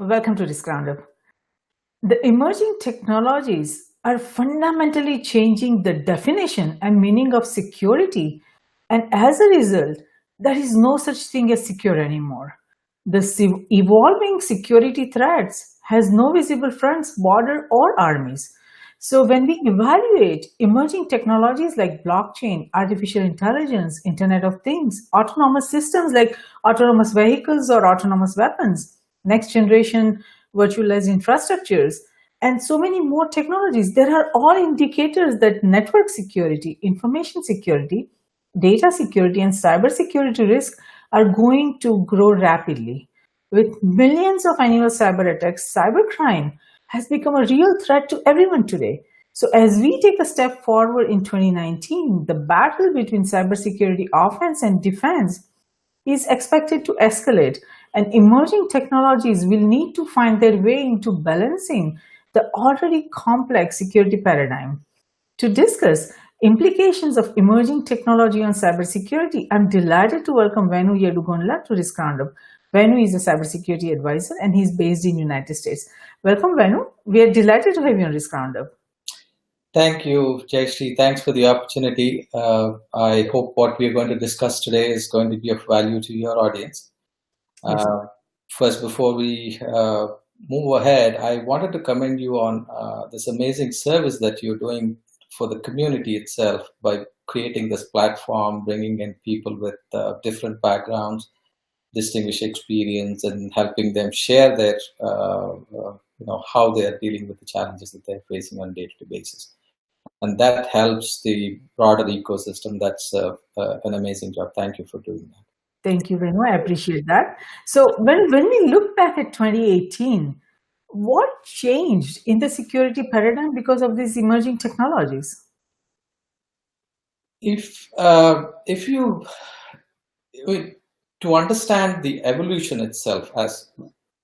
Welcome to this roundup. The emerging technologies are fundamentally changing the definition and meaning of security, and as a result, there is no such thing as secure anymore. The evolving security threats has no visible fronts, border, or armies. So when we evaluate emerging technologies like blockchain, artificial intelligence, Internet of Things, autonomous systems like autonomous vehicles or autonomous weapons, next generation virtualized infrastructures, and so many more technologies, there are all indicators that network security, information security, data security, and cybersecurity risks are going to grow rapidly. With millions of annual cyber attacks, cybercrime has become a real threat to everyone today. So, as we take a step forward in 2019, the battle between cybersecurity offense and defense is expected to escalate, and emerging technologies will need to find their way into balancing the already complex security paradigm. To discuss implications of emerging technology on cybersecurity, I'm delighted to welcome Venu YeduGondla to this roundup. Venu is a cybersecurity advisor and he's based in the United States. Welcome, Venu. We are delighted to have you on this roundup. Thank you, Jayashree. Thanks for the opportunity. I hope what we are going to discuss today is going to be of value to your audience. Yes. First, before we move ahead, I wanted to commend you on this amazing service that you're doing for the community itself by creating this platform, bringing in people with different backgrounds, distinguished experience, and helping them share their, how they are dealing with the challenges that they're facing on a day-to-day basis. And that helps the broader ecosystem. That's an amazing job. Thank you for doing that. Thank you, Venu. I appreciate that. So when we look back at 2018, what changed in the security paradigm because of these emerging technologies? To understand the evolution itself as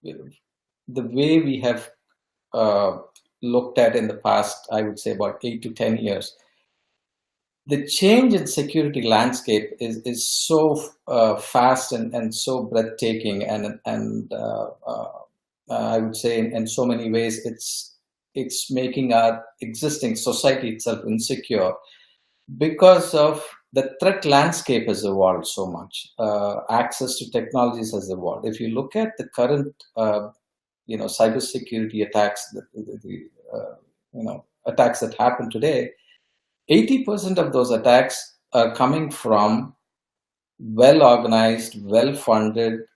the way we have looked at in the past, I would say about 8 to 10 years, the change in security landscape is so fast and so breathtaking, and I would say in so many ways it's making our existing society itself insecure because of the threat landscape has evolved so much. Access to technologies has evolved. If you look at the current cybersecurity attacks, attacks that happen today, 80% of those attacks are coming from well-organized, well-funded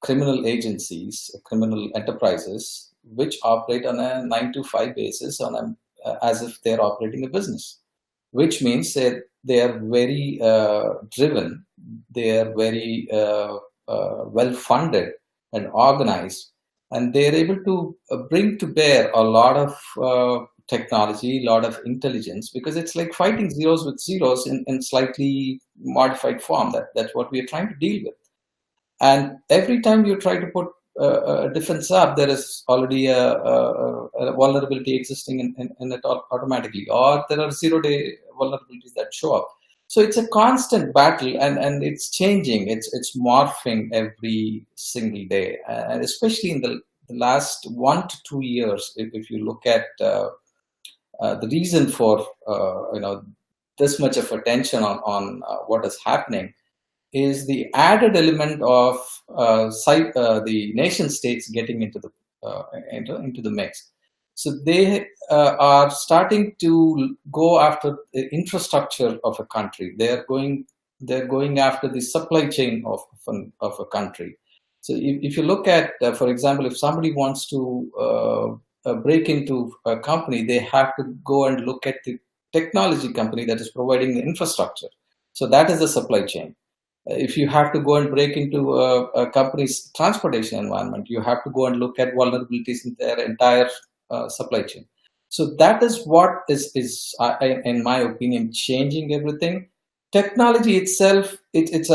criminal agencies, criminal enterprises, which operate on a 9-to-5 basis as if they're operating a business, which means that they are very driven, they are very well-funded and organized, and they're able to bring to bear a lot of technology, a lot of intelligence, because it's like fighting zeros with zeros in slightly modified form. That's what we are trying to deal with. And every time you try to put a defense up, there is already a vulnerability existing in it automatically, or there are zero-day vulnerabilities that show up. So it's a constant battle, and it's changing. It's morphing every single day, and especially in the last 1 to 2 years. If you look at the reason for this much of attention on what is happening is the added element of the nation states getting into the mix. So they are starting to go after the infrastructure of a country. They're going after the supply chain of a country. So if you look at, for example, if somebody wants to break into a company, they have to go and look at the technology company that is providing the infrastructure. So that is the supply chain. If you have to go and break into a company's transportation environment, you have to go and look at vulnerabilities in their entire supply chain. So that is what is in my opinion, changing everything. Technology itself, it's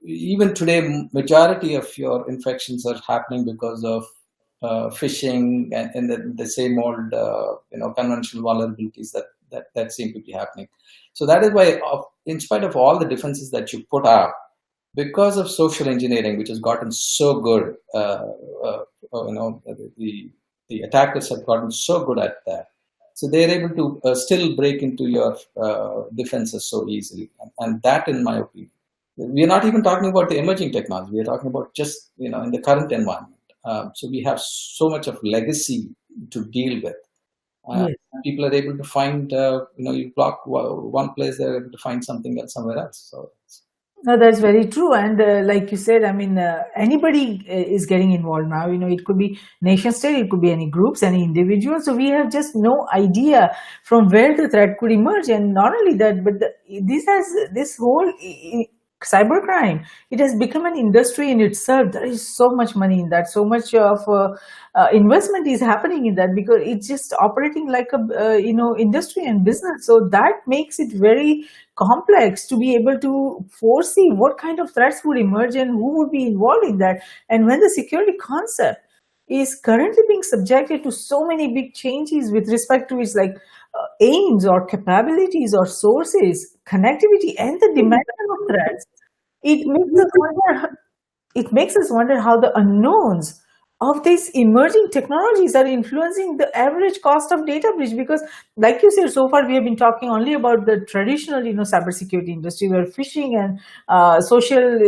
even today, majority of your infections are happening because of phishing and the same old conventional vulnerabilities that seem to be happening. So that is why, in spite of all the defenses that you put up, because of social engineering, which has gotten so good, the attackers have gotten so good at that. So they're able to still break into your defenses so easily. And that, in my opinion, we are not even talking about the emerging technology. We are talking about just, in the current environment. So we have so much of legacy to deal with. Yes. People are able to find, you block one place, they're able to find something else somewhere else. So No, that's very true. And like you said, I mean, anybody is getting involved now. It could be nation state, it could be any groups, any individuals. So we have just no idea from where the threat could emerge. And not only that, but this whole cybercrime, it has become an industry in itself. There is so much money in that, so much of investment is happening in that, because it's just operating like a industry and business. So that makes it very complex to be able to foresee what kind of threats would emerge and who would be involved in that. And when the security concept is currently being subjected to so many big changes with respect to its aims or capabilities or sources, connectivity, and the dimension of threats, it makes us wonder. It makes us wonder how the unknowns of these emerging technologies are influencing the average cost of data breach. Because, like you said, so far we have been talking only about the traditional, cybersecurity industry, where phishing and social,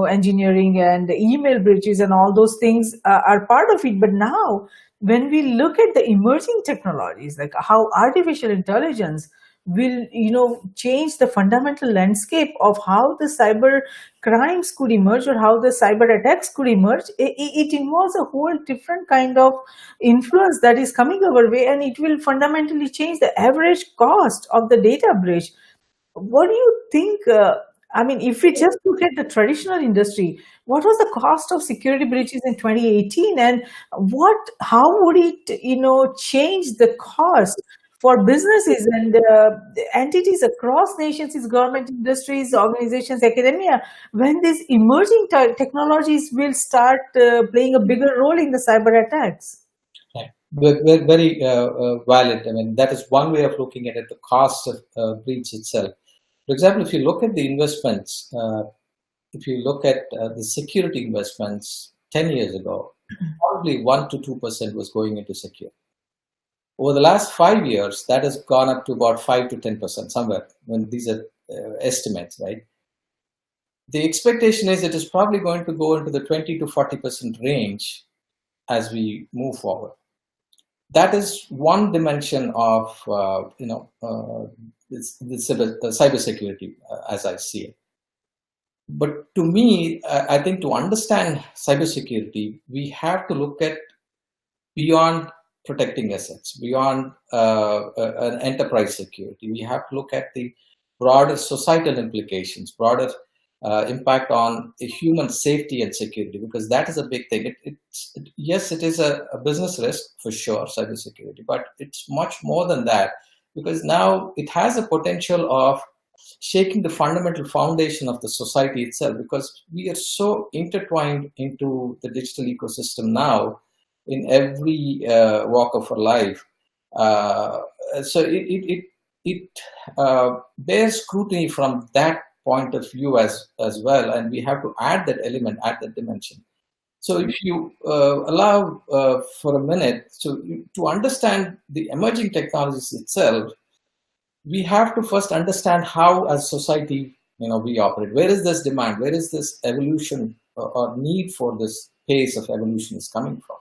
engineering and email breaches and all those things are part of it. But now, when we look at the emerging technologies, like how artificial intelligence will change the fundamental landscape of how the cyber crimes could emerge, or how the cyber attacks could emerge, it involves a whole different kind of influence that is coming our way, and it will fundamentally change the average cost of the data breach. What do you think? I mean, if we just look at the traditional industry, what was the cost of security breaches in 2018, and how would it, change the cost for businesses and entities across nations, government, industries, organizations, academia, when these emerging technologies will start playing a bigger role in the cyber attacks? right. Very valid. I mean, that is one way of looking at it, the cost of breach itself. For example, if you look at the investments, if you look at the security investments 10 years ago, probably 1 to 2% was going into security. Over the last 5 years, that has gone up to about 5 to 10% somewhere, when these are estimates, right? The expectation is it is probably going to go into the 20 to 40% range as we move forward. That is one dimension of the cybersecurity, as I see it. But to me, I think to understand cybersecurity, we have to look at beyond protecting assets, beyond an enterprise security. We have to look at the broader societal implications, broader impact on the human safety and security, because that is a big thing. Yes, it is a business risk for sure, cybersecurity, but it's much more than that, because now it has a potential of shaking the fundamental foundation of the society itself, because we are so intertwined into the digital ecosystem now in every walk of our life. So it bears scrutiny from that point of view as well, and we have to add that element, add that dimension. So if you allow for a minute, so to understand the emerging technologies itself, we have to first understand how, as society, we operate. Where is this demand? Where is this evolution or need for this pace of evolution is coming from?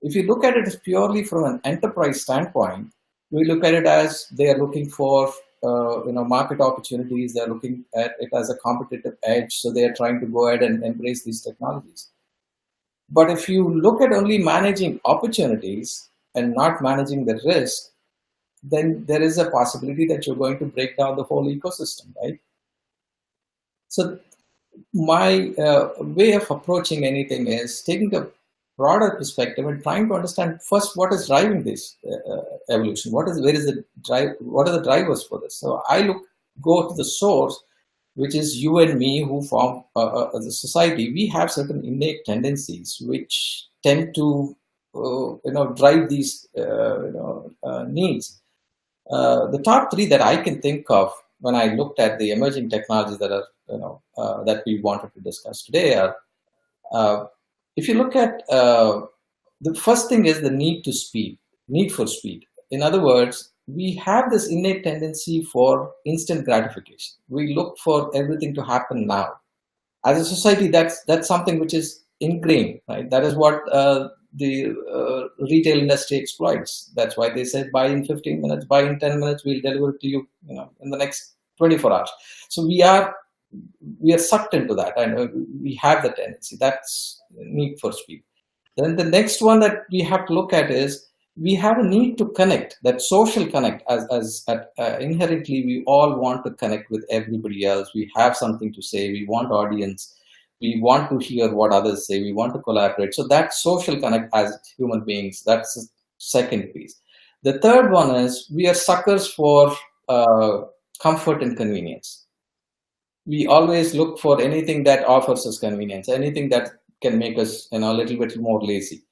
If you look at it as purely from an enterprise standpoint, we look at it as they are looking for market opportunities. They're looking at it as a competitive edge, so they are trying to go ahead and embrace these technologies. But if you look at only managing opportunities and not managing the risk, then there is a possibility that you're going to break down the whole ecosystem, right? So my way of approaching anything is taking a broader perspective and trying to understand first what is driving this evolution. Where is the drive? What are the drivers for this? So I go to the source, which is you and me, who form the society. We have certain innate tendencies which tend to drive these needs. The top three that I can think of when I looked at the emerging technologies that are, that we wanted to discuss today, are if you look at the first thing is the need for speed. In other words, we have this innate tendency for instant gratification. We look for everything to happen now. As a society, that's something which is ingrained, right? That is what the retail industry exploits. That's why they said buy in 15 minutes, buy in 10 minutes, we'll deliver it to you, in the next 24 hours. So we are sucked into that, and we have the tendency. That's need for speed. Then the next one that we have to look at is we have a need to connect, that social connect. As inherently, we all want to connect with everybody else. We have something to say. We want audience. We want to hear what others say. We want to collaborate. So that social connect as human beings, that's the second piece. The third one is we are suckers for comfort and convenience. We always look for anything that offers us convenience, anything that can make us, a little bit more lazy,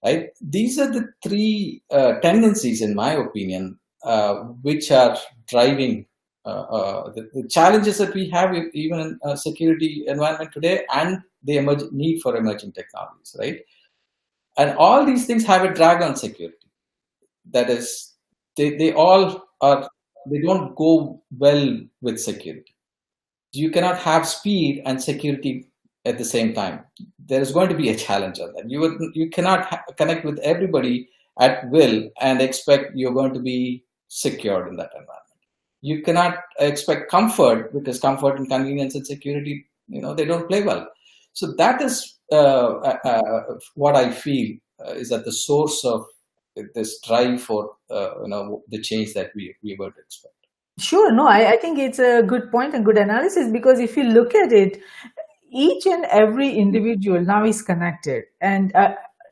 right? These are the three tendencies, in my opinion, which are driving the challenges that we have even in a security environment today, and the need for emerging technologies, right? And all these things have a drag on security. That is, they all are, they don't go well with security. You cannot have speed and security at the same time. There is going to be a challenge on that. You cannot connect with everybody at will and expect you're going to be secured in that environment. You cannot expect comfort, because comfort and convenience and security, they don't play well. So that is what I feel is at the source of this drive for the change that we were to expect. Sure, no, I think it's a good point and good analysis, because if you look at it, each and every individual now is connected, and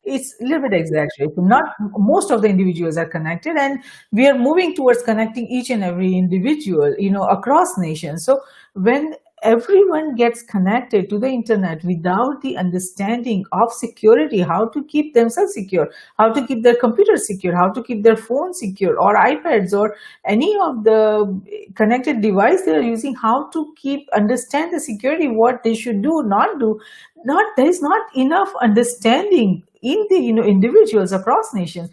it's a little bit exaggerated. Not most of the individuals are connected, and we are moving towards connecting each and every individual, across nations. So when everyone gets connected to the internet without the understanding of security, how to keep themselves secure, how to keep their computers secure, how to keep their phones secure, or iPads, or any of the connected device they are using, how to understand the security, what they should do, not do, there is not enough understanding in the individuals across nations.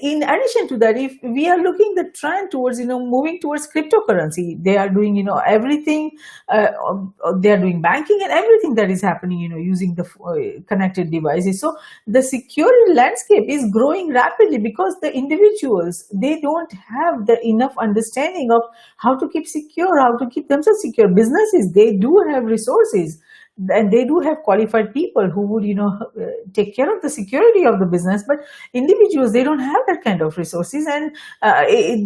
In addition to that, if we are looking the trend towards moving towards cryptocurrency, they are doing everything, they are doing banking and everything that is happening using the connected devices. So the security landscape is growing rapidly, because the individuals, they don't have the enough understanding of how to keep secure, how to keep themselves secure. Businesses, they do have resources, and they do have qualified people who would take care of the security of the business, but individuals, they don't have that kind of resources. And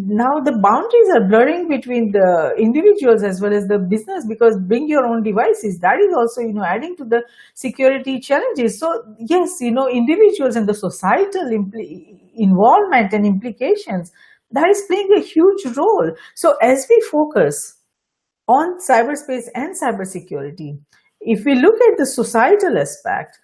now the boundaries are blurring between the individuals as well as the business, because bring your own devices, that is also adding to the security challenges. So yes, individuals and the societal involvement and implications, that is playing a huge role. So as we focus on cyberspace and cybersecurity, if we look at the societal aspect,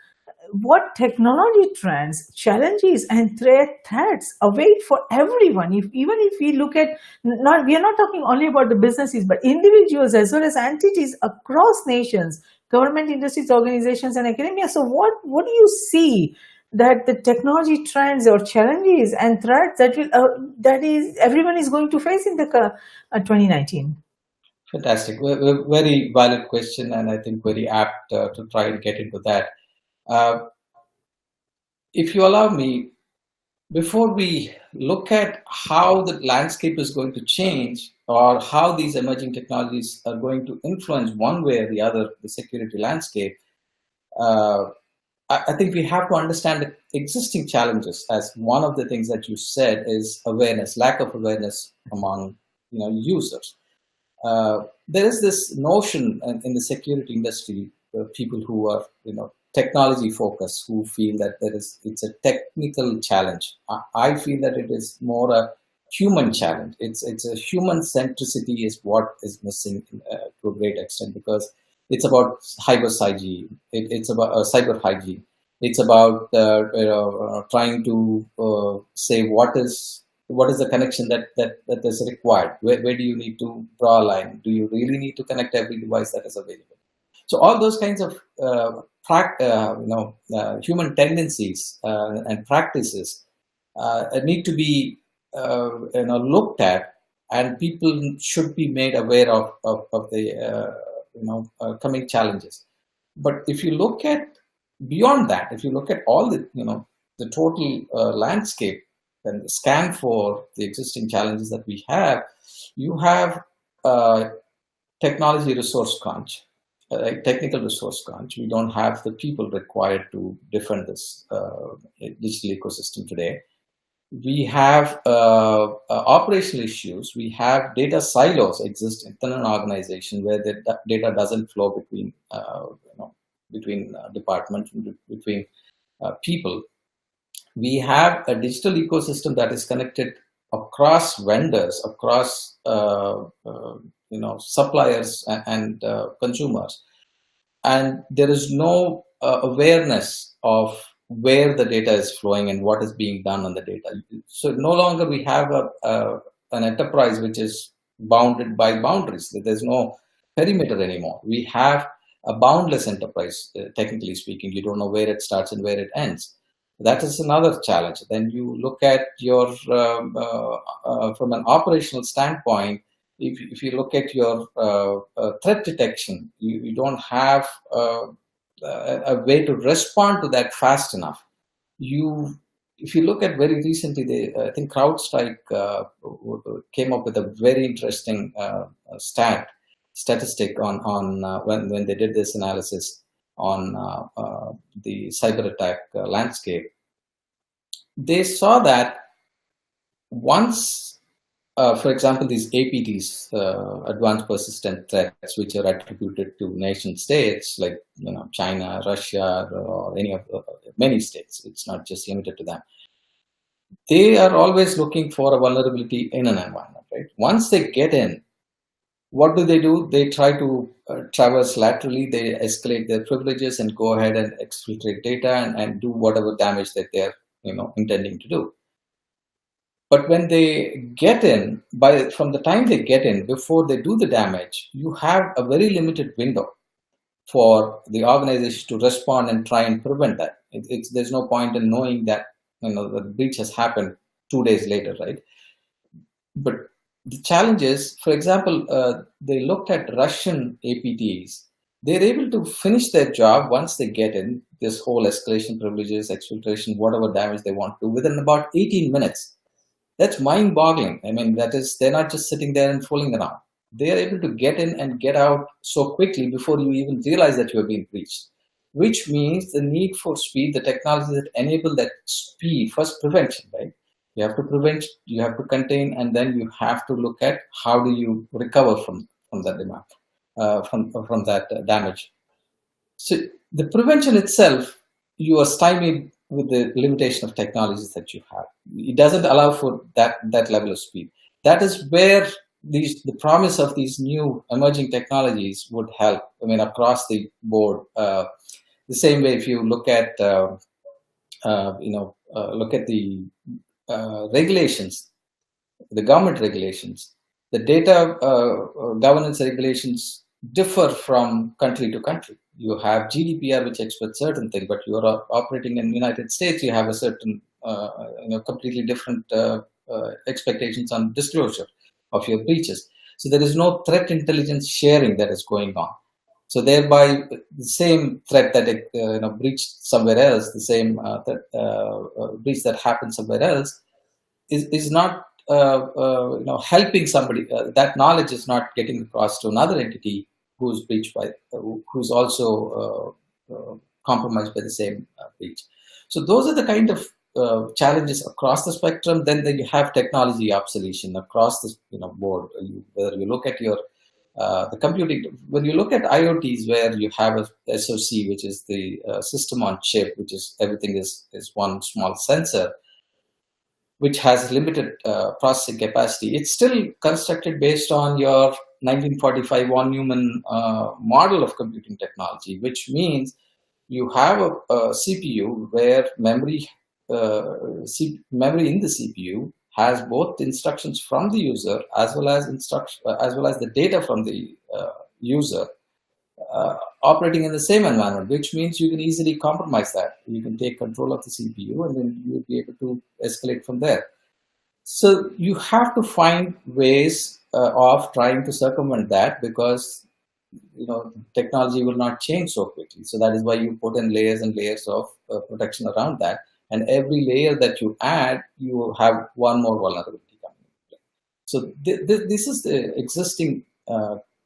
what technology trends, challenges, and threats await for everyone? Even if we look at, we are not talking only about the businesses, but individuals as well as entities across nations, government, industries, organizations, and academia. So what do you see that the technology trends or challenges and threats that everyone is going to face in the 2019? Fantastic. Very valid question, and I think very apt to try and get into that. If you allow me, before we look at how the landscape is going to change, or how these emerging technologies are going to influence one way or the other the security landscape, I think we have to understand the existing challenges. As one of the things that you said is awareness, lack of awareness among users. There is this notion in the security industry, people who are technology focused, who feel that it's a technical challenge. I feel that it is more a human challenge. It's a human centricity is what is missing to a great extent, because it's about hygiene. It's about cyber hygiene. It's about trying to say what is what is the connection that is required? Where do you need to draw a line? Do you really need to connect every device that is available? So all those kinds of human tendencies and practices need to be looked at, and people should be made aware of the coming challenges. But if you look at beyond that, if you look at all the total landscape and scan for the existing challenges that we have, you have technology resource crunch, technical resource crunch. We don't have the people required to defend this digital ecosystem today. We have operational issues. We have data silos exist within an organization where the data doesn't flow between departments, between people. We have a digital ecosystem that is connected across vendors, across suppliers and consumers, and there is no awareness of where the data is flowing and what is being done on the data. So no longer we have an enterprise which is bounded by boundaries. There's no perimeter anymore. We have a boundless enterprise, technically speaking. You don't know where it starts and where it ends. That is another challenge. Then you look at your, from an operational standpoint, if you look at your threat detection, you don't have a way to respond to that fast enough. If you look at very recently, I think CrowdStrike came up with a very interesting statistic on when they did this analysis on the cyber attack landscape. They saw that once, for example, these APTs, advanced persistent threats, which are attributed to nation states like China, Russia, or any of many states. It's not just limited to them. They are always looking for a vulnerability in an environment, right? Once they get in, what do? They try to traverse laterally. They escalate their privileges and go ahead and exfiltrate data and do whatever damage that they're intending to do. But when they get in, from the time they get in, before they do the damage, you have a very limited window for the organization to respond and try and prevent that. There's no point in knowing that the breach has happened 2 days later, right? But the challenge is, for example, they looked at Russian APTs. They're able to finish their job once they get in, this whole escalation privileges, exfiltration, whatever damage they want to, within about 18 minutes. That's mind-boggling. I mean, they're not just sitting there and fooling around. They are able to get in and get out so quickly before you even realize that you are being breached, which means the need for speed, the technologies that enable that speed, first prevention, right? You have to prevent, you have to contain, and then you have to look at how do you recover from that demand, from that damage. So the prevention itself, you are stymied with the limitation of technologies that you have. It doesn't allow for that level of speed. That is where the promise of these new emerging technologies would help. I mean, across the board. The same way, if you look at the regulations, the government regulations, the data governance regulations differ from country to country. You have GDPR, which expects certain things, but you are operating in the United States, you have a certain, completely different expectations on disclosure of your breaches. So there is no threat intelligence sharing that is going on. So thereby, the same threat that breached somewhere else, the same breach that happened somewhere else, is not helping somebody. That knowledge is not getting across to another entity who's breached by, who's also compromised by the same breach. So those are the kind of challenges across the spectrum. Then you have technology obsolescence across the board. Whether you look at your the computing, when you look at IoTs, where you have a SoC, which is the system on chip, which is everything is one small sensor, which has limited processing capacity. It's still constructed based on your 1945 von Neumann model of computing technology, which means you have a CPU where memory in the CPU has both instructions from the user as well as the data from the user operating in the same environment, which means you can easily compromise that. You can take control of the CPU and then you'll be able to escalate from there. So you have to find ways of trying to circumvent that, because technology will not change so quickly. So that is why you put in layers and layers of protection around that. And every layer that you add, you have one more vulnerability coming into play. So this is the existing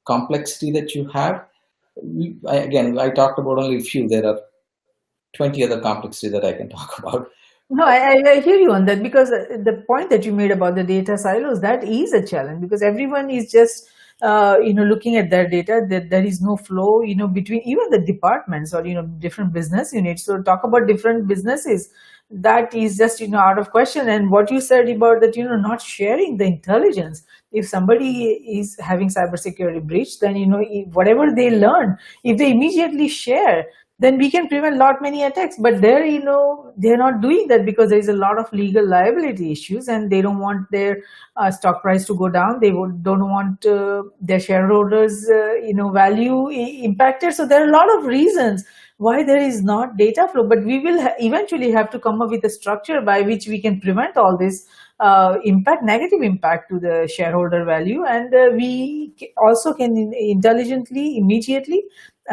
complexity that you have. I talked about only a few. There are 20 other complexity that I can talk about. No, I hear you on that, because the point that you made about the data silos, that is a challenge, because everyone is just looking at their data, that there is no flow between even the departments or different business units. So talk about different businesses, that is just out of question. And what you said about that, not sharing the intelligence. If somebody is having cybersecurity breach, then whatever they learn, if they immediately share, then we can prevent many attacks. But there, they're not doing that, because there is a lot of legal liability issues, and they don't want their stock price to go down. They don't want their shareholders, value impacted. So there are a lot of reasons why there is not data flow. But we will eventually have to come up with a structure by which we can prevent all this negative impact to the shareholder value, and we also can intelligently, immediately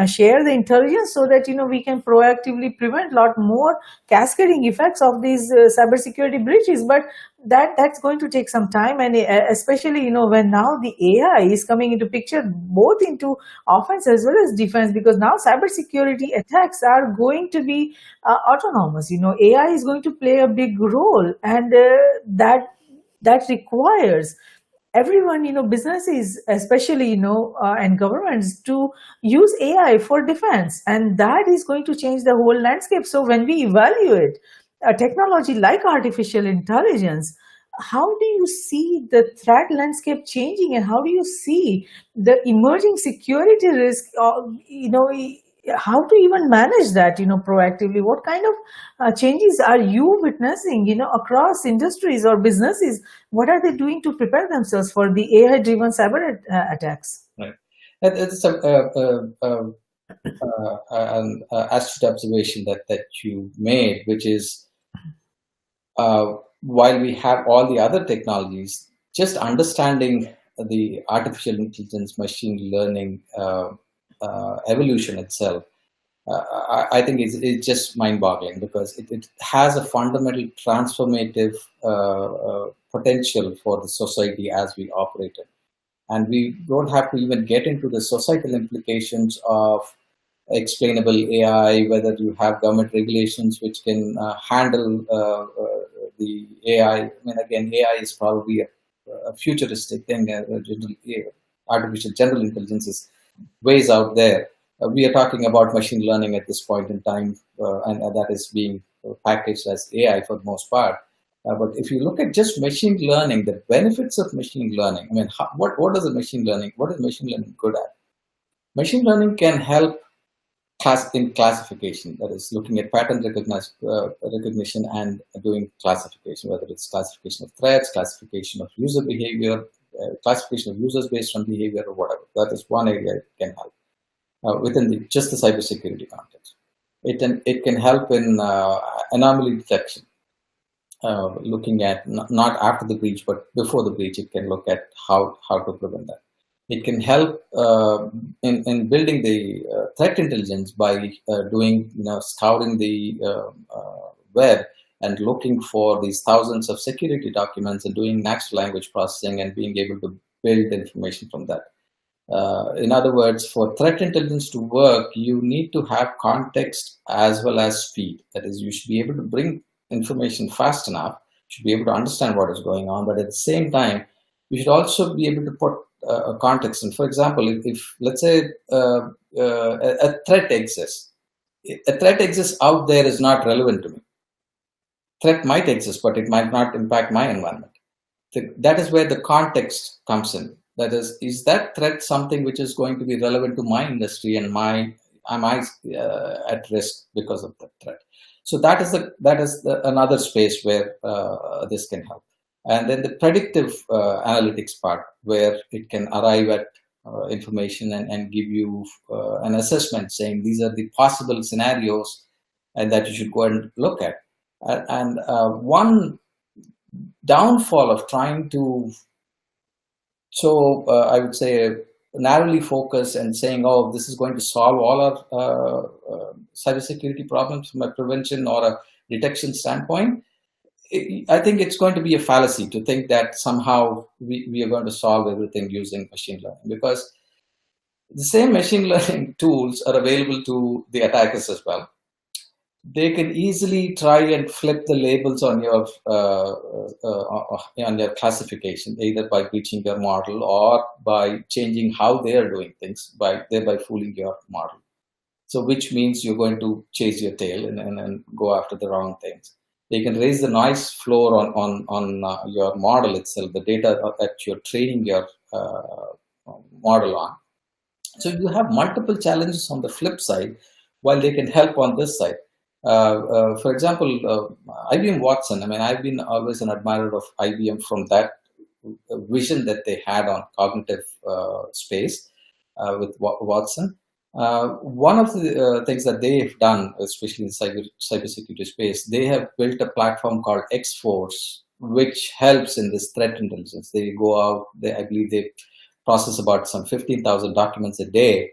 share the intelligence, so that we can proactively prevent a lot more cascading effects of these cybersecurity breaches. But that's going to take some time, and especially when now the AI is coming into picture, both into offense as well as defense, because now cybersecurity attacks are going to be autonomous. AI is going to play a big role, and that requires everyone, businesses especially, and governments, to use AI for defense, and that is going to change the whole landscape. So when we evaluate a technology like artificial intelligence, how do you see the threat landscape changing, and how do you see the emerging security risk, how to even manage that, proactively? What kind of changes are you witnessing, across industries or businesses? What are they doing to prepare themselves for the AI-driven cyber attacks? Right. It's an astute observation that you made, which is while we have all the other technologies, just understanding the artificial intelligence, machine learning evolution itself, I think it's just mind-boggling, because it has a fundamental transformative potential for the society as we operate it. And we don't have to even get into the societal implications of explainable AI, whether you have government regulations which can handle the AI. I mean, again, AI is probably a futuristic thing. Artificial general intelligence is ways out there. We are talking about machine learning at this point in time, and that is being packaged as AI for the most part. But if you look at just machine learning, the benefits of machine learning, I mean, what is machine learning good at? Machine learning can help in classification, that is looking at pattern recognition and doing classification, whether it's classification of threats, classification of user behavior, classification of users based on behavior, or whatever. That is one area it can help within just the cybersecurity context. It can help in anomaly detection, looking at not after the breach, but before the breach. It can look at how to prevent that. It can help in building the threat intelligence by doing, scouring the web and looking for these thousands of security documents and doing natural language processing and being able to build information from that. In other words, for threat intelligence to work, you need to have context as well as speed. That is, you should be able to bring information fast enough, you should be able to understand what is going on, but at the same time, you should also be able to put a context. And for example, if let's say a threat exists, out there is not relevant to me. Threat might exist, but it might not impact my environment. That is where the context comes in. That is that threat something which is going to be relevant to my industry, and am I at risk because of that threat? So that is another space where this can help. And then the predictive analytics part, where it can arrive at information and give you an assessment saying these are the possible scenarios and that you should go and look at. And one downfall of trying to, I would say, narrowly focus and saying, oh, this is going to solve all our cybersecurity problems from a prevention or a detection standpoint. I think it's going to be a fallacy to think that somehow we are going to solve everything using machine learning, because the same machine learning tools are available to the attackers as well. They can easily try and flip the labels on your classification, either by breaching your model or by changing how they are doing things, thereby fooling your model. So which means you're going to chase your tail and go after the wrong things. They can raise the noise floor on your model itself, the data that you're training your model on. So you have multiple challenges on the flip side, while they can help on this side. For example, IBM Watson, I mean, I've been always an admirer of IBM from that vision that they had on cognitive space with Watson. One of the things that they've done, especially in cybersecurity space, they have built a platform called X-Force, which helps in this threat intelligence. They go out, I believe they process about some 15,000 documents a day,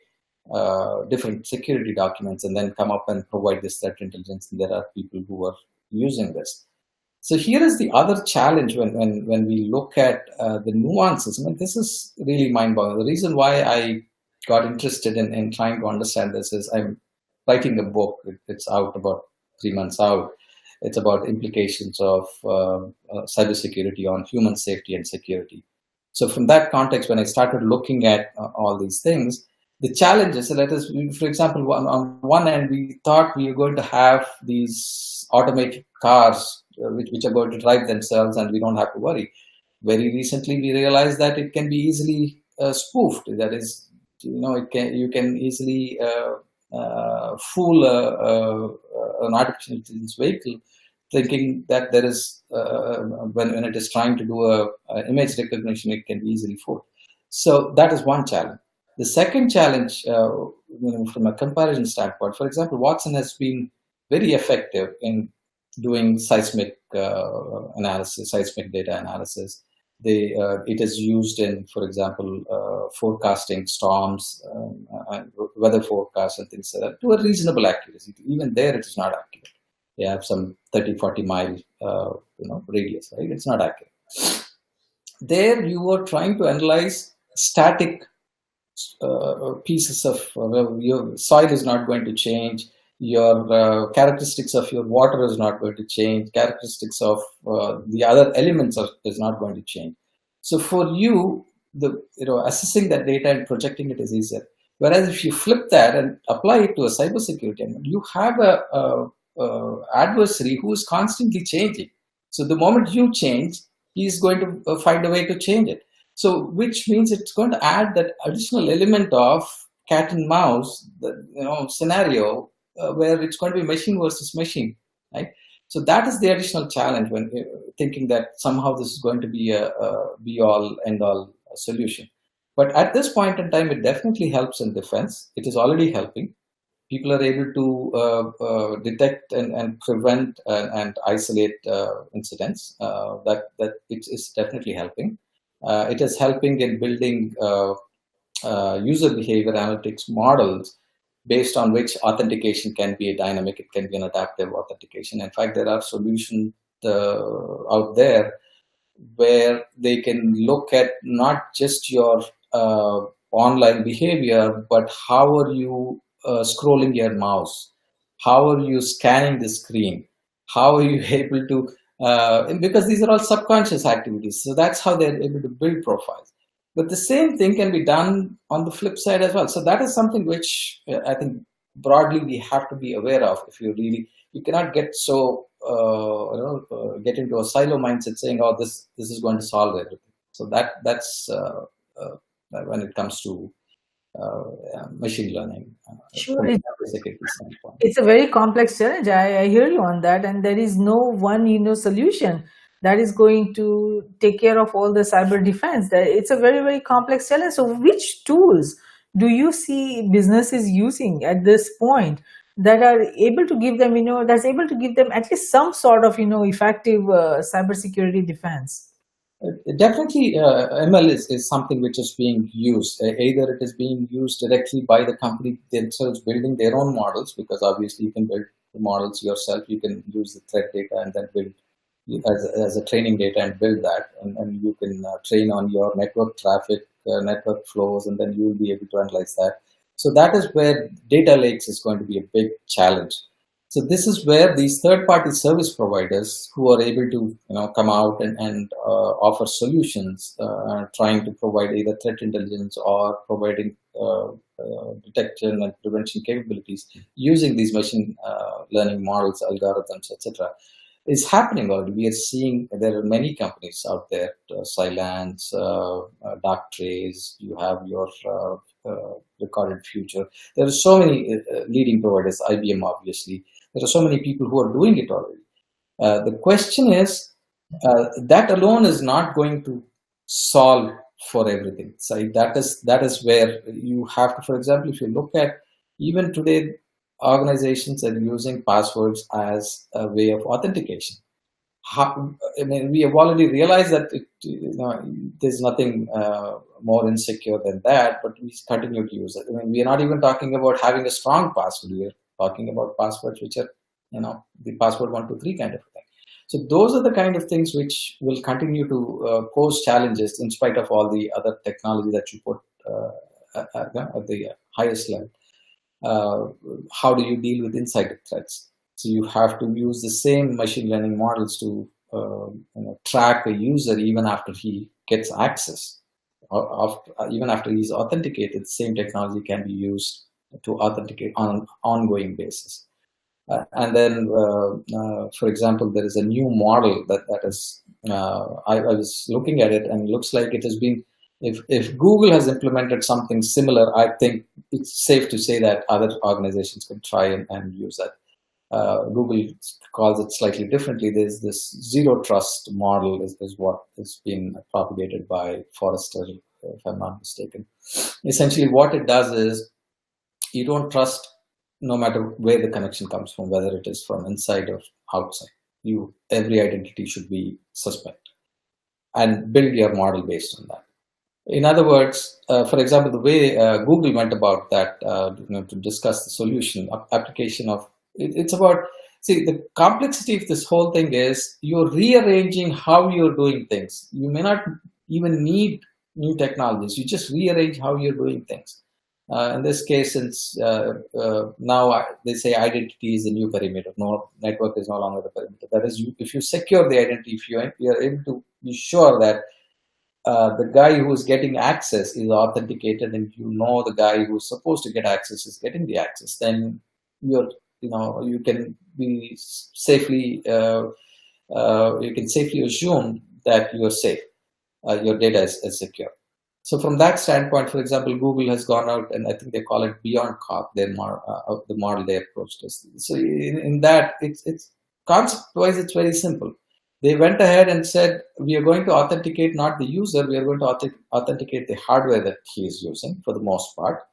different security documents, and then come up and provide this threat intelligence. And there are people who are using this. So here is the other challenge when we look at the nuances. I mean, this is really mind-boggling. The reason why I got interested in trying to understand this is I'm writing a book. It's out about 3 months out. It's about implications of cybersecurity on human safety and security. So from that context, when I started looking at all these things, the challenges, so let us, for example, on one end, we thought we were going to have these automated cars which are going to drive themselves and we don't have to worry. Very recently, we realized that it can be easily spoofed. That is, you can easily fool an artificial intelligence vehicle, thinking that there is when it is trying to do a image recognition, it can be easily fooled. So that is one challenge. The second challenge, from a comparison standpoint, for example, Watson has been very effective in doing seismic analysis, seismic data analysis. It is used in, for example, forecasting storms, weather forecasts and things like that to a reasonable accuracy. Even there, it is not accurate. They have some 30, 40 mile radius, right? It's not accurate. There, you are trying to analyze static pieces of your soil is not going to change. Your characteristics of your water is not going to change. Characteristics of the other elements is not going to change. So for you, assessing that data and projecting it is easier. Whereas if you flip that and apply it to a cybersecurity, you have a adversary who is constantly changing. So the moment you change, he's going to find a way to change it. So which means it's going to add that additional element of cat and mouse, scenario where it's going to be machine versus machine, right? So that is the additional challenge when thinking that somehow this is going to be a be-all, end-all solution. But at this point in time, it definitely helps in defense. It is already helping. People are able to detect and prevent and isolate incidents. That it is definitely helping. It is helping in building user behavior analytics models based on which authentication can be a dynamic, it can be an adaptive authentication. In fact, there are solutions out there where they can look at not just your online behavior, but how are you scrolling your mouse? How are you scanning the screen? How are you able to, because these are all subconscious activities. So that's how they're able to build profiles. But the same thing can be done on the flip side as well. So that is something which I think broadly we have to be aware of. If you cannot get so, get into a silo mindset saying, oh, this is going to solve everything. So that's when it comes to machine learning. Sure, From a cybersecurity standpoint. it's a very complex challenge. I hear you on that, and there is no one solution. that is going to take care of all the cyber defense. It's a very, very complex challenge. So which tools do you see businesses using at this point that are able to give them, that's able to give them at least some sort of, effective cybersecurity defense? Definitely, ML is something which is being used. Either it is being used directly by the company themselves building their own models, because obviously you can build the models yourself. You can use the threat data and then build as a training data and build that. And you can train on your network traffic, network flows, and then you will be able to analyze that. So that is where data lakes is going to be a big challenge. So this is where these third-party service providers who are able to come out and offer solutions, trying to provide either threat intelligence or providing detection and prevention capabilities using these machine learning models, algorithms, etc., is happening already. We are seeing there are many companies out there, Cylance, Darktrace, you have your Recorded Future. There are so many leading providers, IBM obviously. There are so many people who are doing it already. The question is, that alone is not going to solve for everything. So that is where you have to, for example, if you look at even today, organizations are using passwords as a way of authentication. We have already realized that there's nothing more insecure than that, but we continue to use it. We are not even talking about having a strong password. We are talking about passwords which are, the password 123 kind of thing. So those are the kind of things which will continue to pose challenges in spite of all the other technology that you put at the highest level. How do you deal with insider threats? So you have to use the same machine learning models to track a user even after he gets access. Even after he's authenticated, the same technology can be used to authenticate on an ongoing basis. And then, for example, there is a new model that is, I was looking at it, and it looks like it has been, if Google has implemented something similar, I think it's safe to say that other organizations can try and use that. Google calls it slightly differently. There's this zero trust model is what has been propagated by Forrester, if I'm not mistaken. Essentially, what it does is you don't trust no matter where the connection comes from, whether it is from inside or outside. Every identity should be suspect, and build your model based on that. In other words, for example, the way Google went about that, to discuss the solution application of it's about, see, the complexity of this whole thing is you're rearranging how you're doing things. You may not even need new technologies. You just rearrange how you're doing things. In this case, since now they say identity is the new perimeter. No, network is no longer the perimeter. That is, if you secure the identity, if you are able to be sure that the guy who is getting access is authenticated, and the guy who is supposed to get access is getting the access, then you can be safely assume that you are safe. Your data is secure. So from that standpoint, for example, Google has gone out, and I think they call it Beyond COP, the model they approached us. So in that, it's concept-wise, it's very simple. They went ahead and said, we are going to authenticate not the user, we are going to authenticate the hardware that he is using for the most part.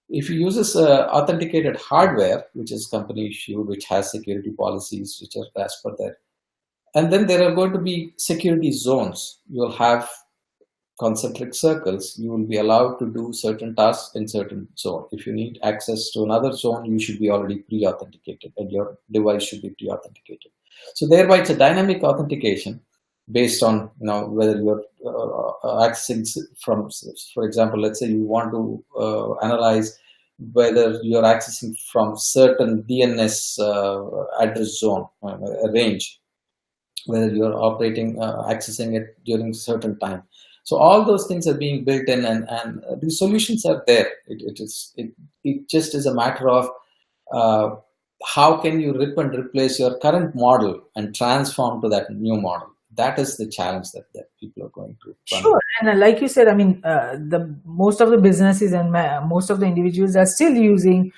If he uses authenticated hardware, which is company issued, which has security policies, which are as per that, and then there are going to be security zones. You will have concentric circles. You will be allowed to do certain tasks in certain zone. If you need access to another zone, you should be already pre-authenticated, and your device should be pre-authenticated. So thereby, it's a dynamic authentication based on whether you're accessing from, for example, let's say you want to analyze whether you're accessing from certain DNS address zone range, whether you're operating accessing it during a certain time. So all those things are being built in, and the solutions are there. It just is a matter of how can you rip and replace your current model and transform to that new model. That is the challenge that people are going to run. Sure, and like you said, most of the businesses and most of the individuals are still using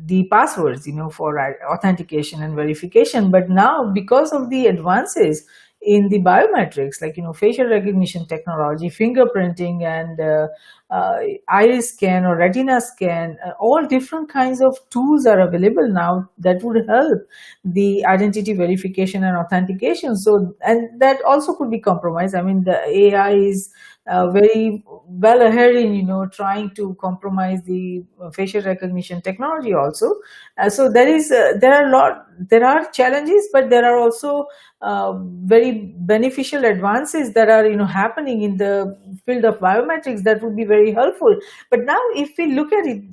the passwords, for authentication and verification. But now, because of the advances in the biometrics, like facial recognition technology, fingerprinting, and uh, iris scan or retina scan. All different kinds of tools are available now that would help the identity verification and authentication. So, and that also could be compromised. I mean, the AI is very well ahead in trying to compromise the facial recognition technology also. So there are challenges, but there are also very beneficial advances that are happening in the field of biometrics that would be very helpful. But now if we look at it,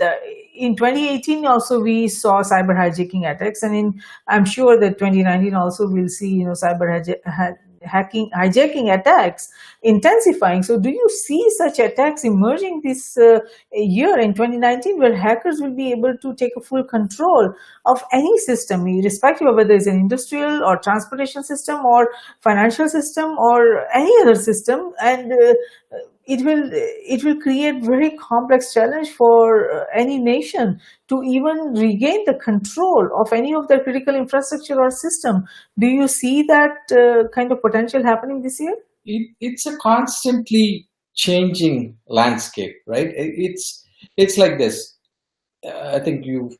in 2018 also we saw cyber hijacking attacks, and I'm sure that 2019 also will see hijacking attacks intensifying. So do you see such attacks emerging this year in 2019, where hackers will be able to take a full control of any system, irrespective of whether it's an industrial or transportation system or financial system or any other system, and it will create very complex challenge for any nation to even regain the control of any of their critical infrastructure or system. Do you see that kind of potential happening this year? It's a constantly changing landscape, right? It's like this. I think you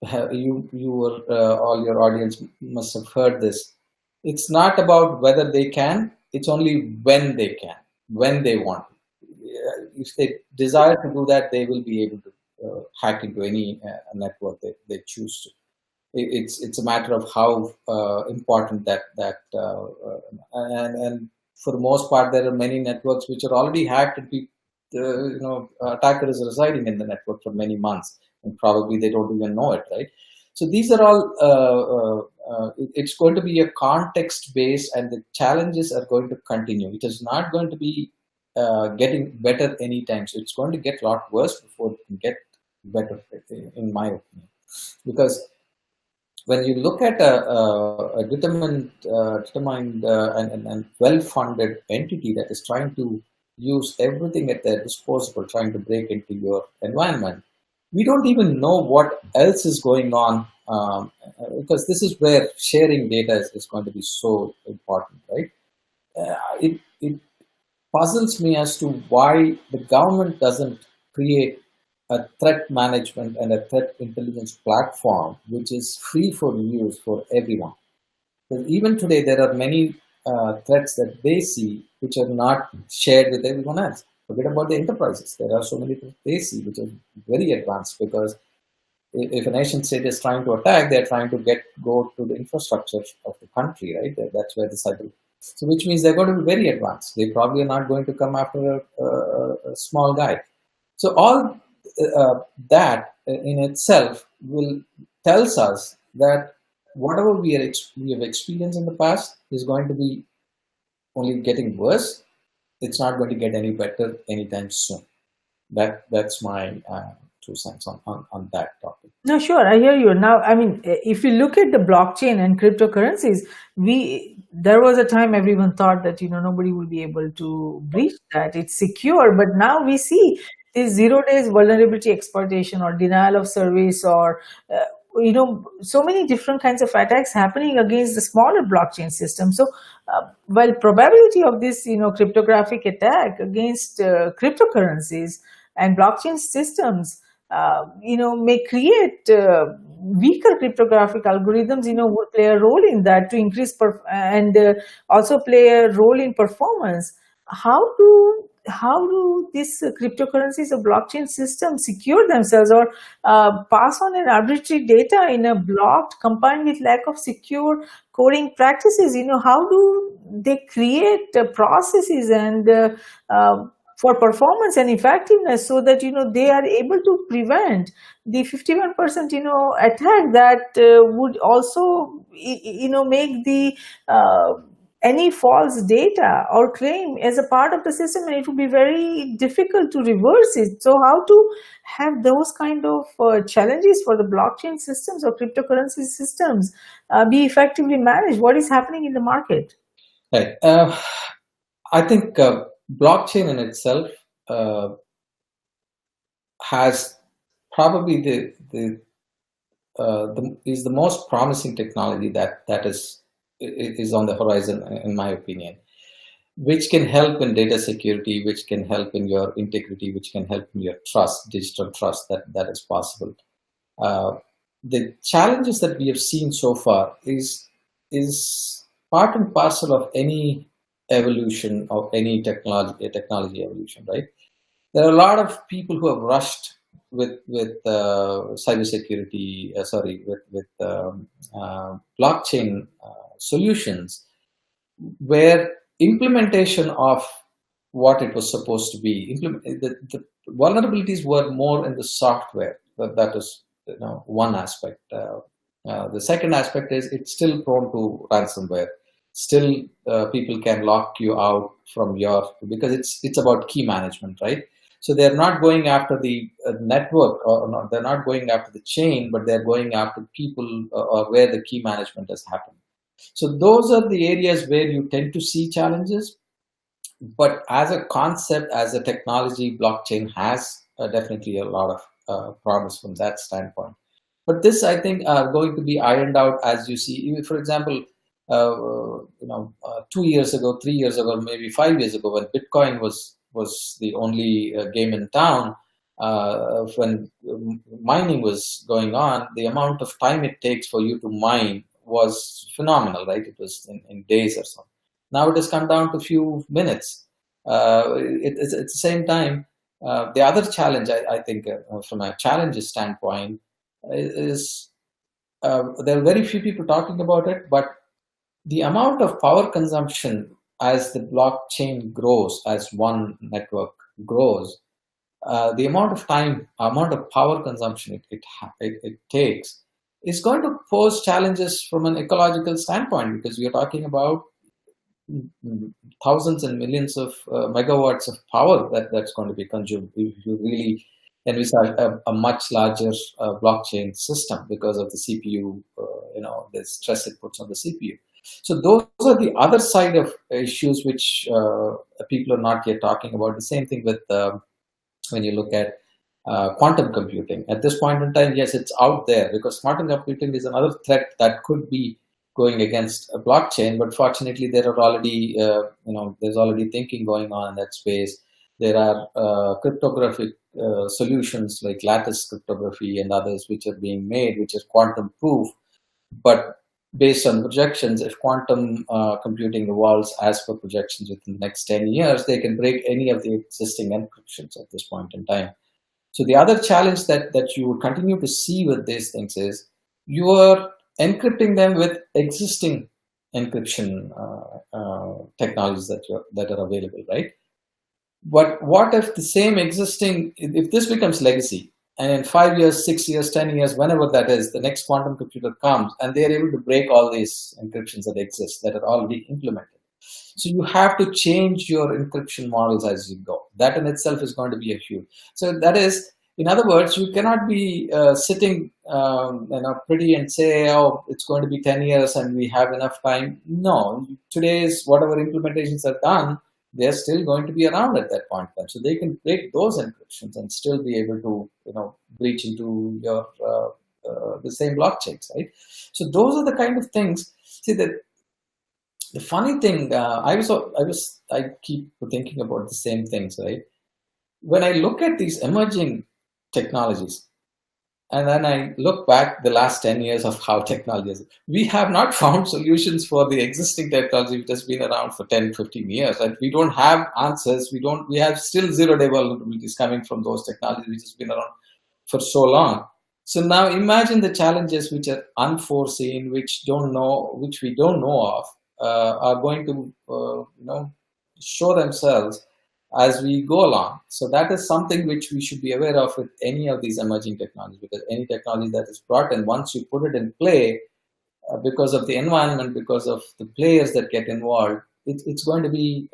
were all your audience must have heard this. It's not about whether they can; it's only when they can, when they want. If they desire to do that, they will be able to hack into any network they choose to. It's a matter of how important and for the most part, there are many networks which are already hacked, and attacker is residing in the network for many months, and probably they don't even know it, right? So these are all. It's going to be a context based, and the challenges are going to continue. It is not going to be getting better anytime. So it's going to get a lot worse before it can get better, in my opinion, because when you look at a determined and well-funded entity that is trying to use everything at their disposal, trying to break into your environment, we don't even know what else is going on, because this is where sharing data is going to be so important, right? It puzzles me as to why the government doesn't create a threat management and a threat intelligence platform which is free for use for everyone. Because even today, there are many threats that they see which are not shared with everyone else. Forget about the enterprises. There are so many things they see which are very advanced, because if a nation state is trying to attack, they're trying to go to the infrastructure of the country, right? That's where the cyber. So which means they're going to be very advanced. They probably are not going to come after a small guy. So all that in itself will tells us that whatever we have experienced in the past is going to be only getting worse. It's not going to get any better anytime soon. That's my 2 cents on that topic. No, sure, I hear you. Now, I mean, if you look at the blockchain and cryptocurrencies, there was a time everyone thought that nobody will be able to breach that. It's secure, but now we see this 0 days vulnerability exploitation or denial of service, or so many different kinds of attacks happening against the smaller blockchain system. So while probability of this cryptographic attack against cryptocurrencies and blockchain systems may create weaker cryptographic algorithms, would play a role in that to increase and also play a role in performance. How do these cryptocurrencies or blockchain systems secure themselves, or pass on an arbitrary data in a blocked combined with lack of secure coding practices? How do they create processes and for performance and effectiveness, so that they are able to prevent the 51% attack that would also make the any false data or claim as a part of the system, and it would be very difficult to reverse it. So how to have those kind of challenges for the blockchain systems or cryptocurrency systems be effectively managed? What is happening in the market? Right. I think blockchain in itself has probably is the most promising technology that is is on the horizon, in my opinion, which can help in data security, which can help in your integrity, which can help in your trust, digital trust, that is possible. Uh, the challenges that we have seen so far is part and parcel of any evolution of any technology evolution, right? There are a lot of people who have rushed with cybersecurity, blockchain solutions, where implementation of what it was supposed to be, the vulnerabilities were more in the software. That is, one aspect. The second aspect is it's still prone to ransomware. Still, people can lock you out from your, because it's about key management, right? So they're not going after the network, or not, they're not going after the chain, but they're going after people, or where the key management has happened. So those are the areas where you tend to see challenges. But as a concept, as a technology, blockchain has definitely a lot of promise from that standpoint. But this, I think, are going to be ironed out as you see. For example, 2 years ago, 3 years ago, maybe 5 years ago, when Bitcoin was the only game in town, when mining was going on, the amount of time it takes for you to mine was phenomenal, right? It was in days or so. Now it has come down to a few minutes. It's at the same time, the other challenge, I think, from a challenges standpoint, is there are very few people talking about it, but the amount of power consumption as the blockchain grows, as one network grows, the amount of time, amount of power consumption it takes is going to pose challenges from an ecological standpoint, because we are talking about thousands and millions of megawatts of power that's going to be consumed if you really envisage a much larger blockchain system because of the CPU, the stress it puts on the CPU. So those are the other side of issues which people are not yet talking about. The same thing with when you look at quantum computing. At this point in time, yes, it's out there because quantum computing is another threat that could be going against a blockchain. But fortunately, there are already, there's already thinking going on in that space. There are cryptographic solutions like lattice cryptography and others which are being made, which is quantum proof. But based on projections, if quantum computing evolves as per projections within the next 10 years, they can break any of the existing encryptions at this point in time. So the other challenge that you would continue to see with these things is you are encrypting them with existing encryption technologies that are available, right? But what if the same existing, if this becomes legacy, and in 5 years, 6 years, 10 years, whenever that is, the next quantum computer comes and they are able to break all these encryptions that exist, that are already implemented. So you have to change your encryption models as you go. That in itself is going to be a huge. So that is, in other words, you cannot be sitting pretty and say, oh, it's going to be 10 years and we have enough time. No, today's whatever implementations are done, they're still going to be around at that point in time. So they can break those encryptions and still be able to, breach into your the same blockchains, right? So those are the kind of things. See, that the funny thing, I keep thinking about the same things, right? When I look at these emerging technologies, and then I look back the last 10 years of how technology is, we have not found solutions for the existing technology which has been around for 10, 15 years. And we don't have answers. We have still zero-day vulnerabilities coming from those technologies which has been around for so long. So now imagine the challenges which are unforeseen, which we don't know of, are going to, show themselves as we go along. So that is something which we should be aware of with any of these emerging technologies, because any technology that is brought in, once you put it in play, because of the environment, because of the players that get involved, it's going to be,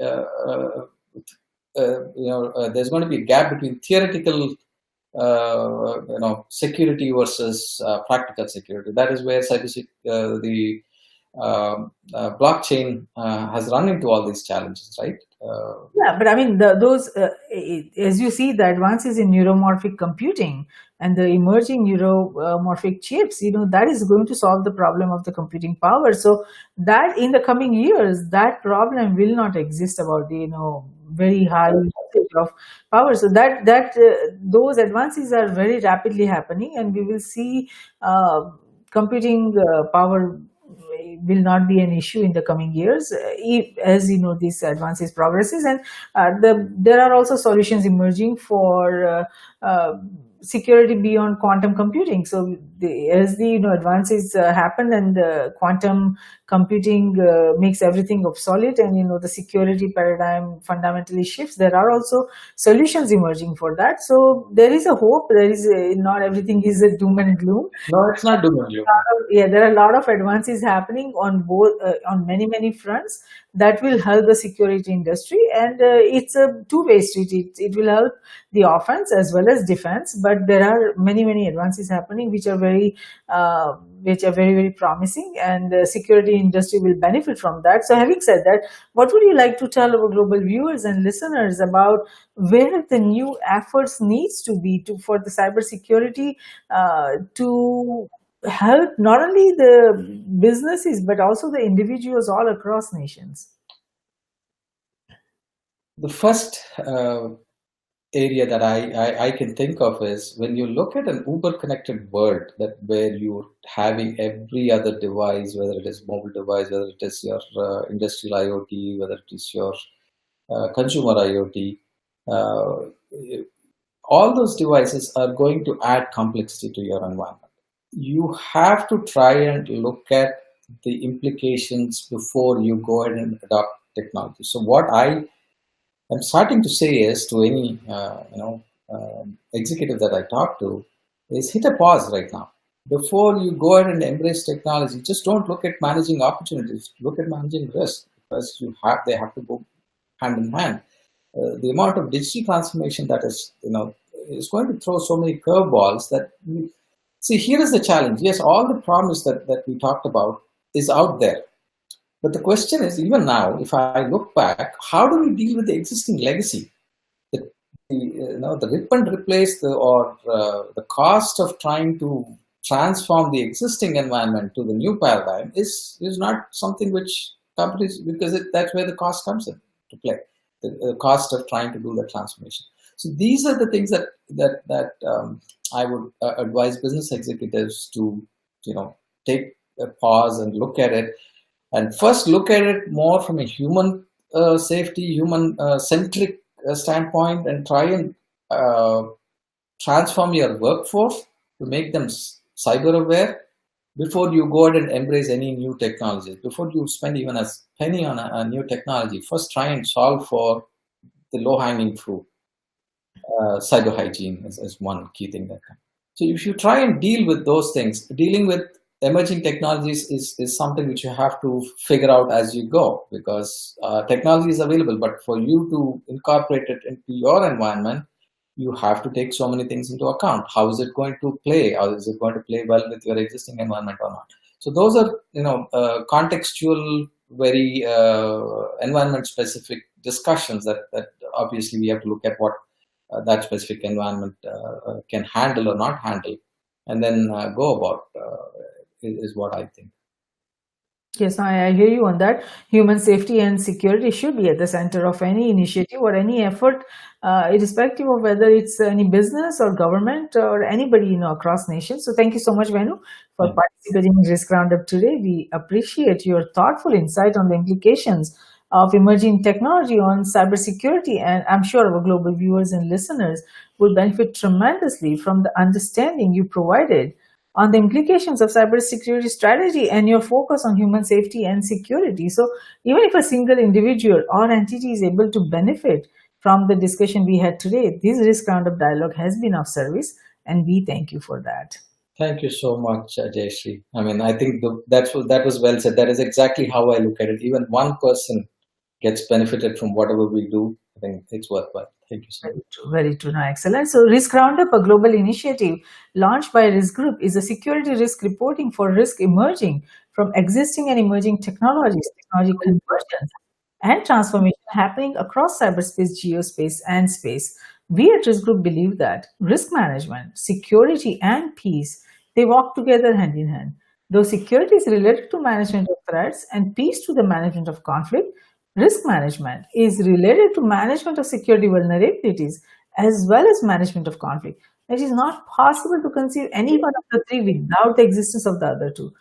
there's going to be a gap between theoretical, security versus practical security. That is where the blockchain has run into all these challenges, right? Yeah, but I mean, as you see, the advances in neuromorphic computing and the emerging neuromorphic chips, that is going to solve the problem of the computing power. So that in the coming years, that problem will not exist about the, very high usage of power. So those advances are very rapidly happening, and we will see computing power will not be an issue in the coming years, as these advances progresses. And there are also solutions emerging for security beyond quantum computing. So as the advances happen, and quantum computing makes everything obsolete, and the security paradigm fundamentally shifts, there are also solutions emerging for that. So there is a hope. There is not everything is a doom and gloom. No, it's not doom and gloom. Yeah, there are a lot of advances happening on both, on many fronts, that will help the security industry. And it's a two-way street. It will help the offense as well as defense. But there are many advances happening which are very promising, and the security industry will benefit from that. So having said that, what would you like to tell our global viewers and listeners about where the new efforts needs to be for the cybersecurity to help not only the businesses but also the individuals all across nations? The first area that I can think of is when you look at an uber connected world, that where you're having every other device, whether it is mobile device, whether it is your industrial IoT, whether it is your consumer IoT, all those devices are going to add complexity to your environment. You have to try and look at the implications before you go ahead and adopt technology. So what I'm starting to say is to any executive that I talk to is hit a pause right now. Before you go ahead and embrace technology, just don't look at managing opportunities. Look at managing risk, because they have to go hand in hand. The amount of digital transformation that is going to throw so many curveballs that see, here is the challenge. Yes, all the promise that we talked about is out there. But the question is, even now, if I look back, how do we deal with the existing legacy? The rip and replace the cost of trying to transform the existing environment to the new paradigm is not something which companies, because that's where the cost comes in to play, the cost of trying to do the transformation. So these are the things that I would advise business executives to, take a pause and look at it, and first look at it more from a human safety, human centric standpoint, and try and transform your workforce to make them cyber aware before you go ahead and embrace any new technologies. Before you spend even a penny on a new technology, first try and solve for the low hanging fruit. Cyber hygiene is one key thing that comes. So if you try and deal with those things, dealing with emerging technologies is something which you have to figure out as you go, because technology is available, but for you to incorporate it into your environment, you have to take so many things into account. How is it going to play? How is it going to play well with your existing environment or not? So those are contextual, very environment specific discussions that obviously we have to look at what that specific environment can handle or not handle, and then go about is what I think. Yes, I hear you on that. Human safety and security should be at the center of any initiative or any effort, irrespective of whether it's any business or government or anybody across nations. So thank you so much, Venu, for participating in Risk Roundup today. We appreciate your thoughtful insight on the implications of emerging technology on cybersecurity, and I'm sure our global viewers and listeners will benefit tremendously from the understanding you provided on the implications of cybersecurity strategy and your focus on human safety and security. So even if a single individual or entity is able to benefit from the discussion we had today, this Risk Roundup dialogue has been of service, and we thank you for that. Thank you so much, Jayashree. I mean, I think that was well said. That is exactly how I look at it. Even one person gets benefited from whatever we do, I think it's worthwhile. Thank you so much. Very true. No, excellent. So Risk Roundup, a global initiative launched by Risk Group, is a security risk reporting for risk emerging from existing and emerging technologies, technology conversions, and transformation happening across cyberspace, geospace, and space, we at Risk Group believe that risk management, security, and peace, they walk together hand in hand. Though security is related to management of threats and peace to the management of conflict, risk management is related to management of security vulnerabilities as well as management of conflict. It is not possible to conceive any one of the three without the existence of the other two.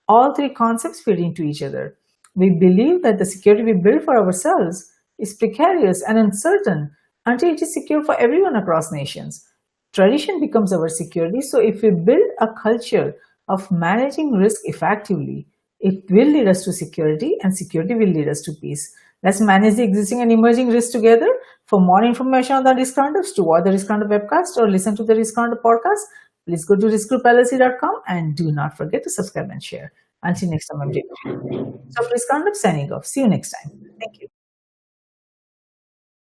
All three concepts feed into each other. We believe that the security we build for ourselves is precarious and uncertain until it is secure for everyone across nations. Tradition becomes our security, so if we build a culture of managing risk effectively, it will lead us to security, and security will lead us to peace. Let's manage the existing and emerging risks together. For more information on the Risk Roundups, to watch the Risk Roundup webcast or listen to the Risk Roundup podcast, please go to riskgroupllc.com and do not forget to subscribe and share. Until next time, I'm Jay. So, Risk Roundup signing off. See you next time. Thank you.